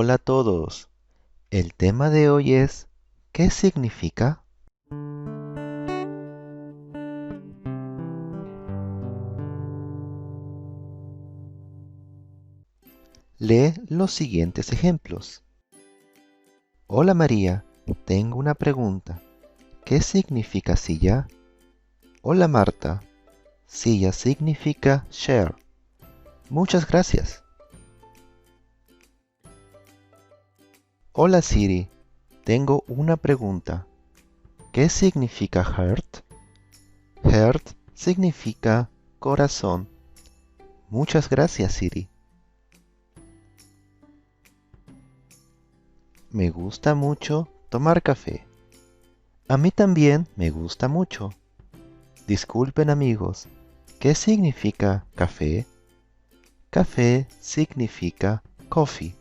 Hola a todos. El tema de hoy es ¿qué significa? Lee los siguientes ejemplos. Hola María, tengo una pregunta. ¿Qué significa silla? Hola Marta, silla significa chair. Muchas gracias. Hola Siri, tengo una pregunta. ¿Qué significa heart? Heart significa corazón. Muchas gracias Siri. Me gusta mucho tomar café. A mí también me gusta mucho. Disculpen amigos, ¿qué significa café? Café significa coffee.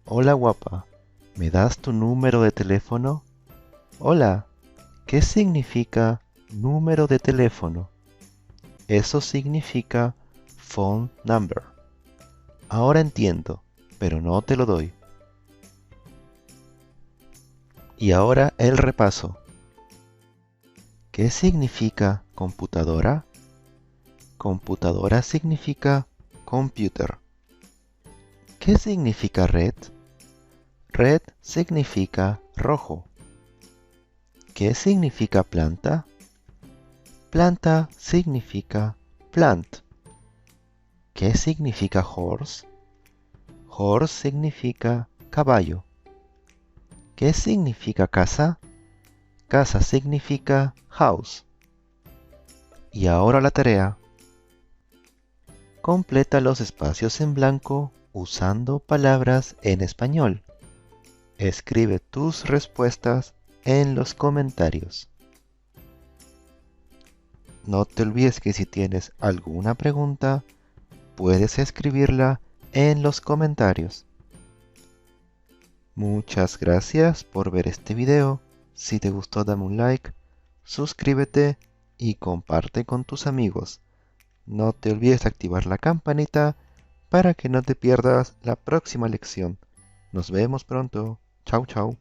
Hola guapa, ¿me das tu número de teléfono? Hola, ¿qué significa número de teléfono? Eso significa phone number. Ahora entiendo, pero no te lo doy. Y ahora el repaso. ¿Qué significa computadora? Computadora significa computer. ¿Qué significa red? Red significa rojo. ¿Qué significa planta? Planta significa plant. ¿Qué significa horse? Horse significa caballo. ¿Qué significa casa? Casa significa house. Y ahora la tarea. Completa los espacios en blanco usando palabras en español. Escribe tus respuestas en los comentarios. No te olvides que si tienes alguna pregunta, puedes escribirla en los comentarios. Muchas gracias por ver este video. Si te gustó, dame un like, suscríbete y comparte con tus amigos. No te olvides de activar la campanita para que no te pierdas la próxima lección. Nos vemos pronto. Chau, chau.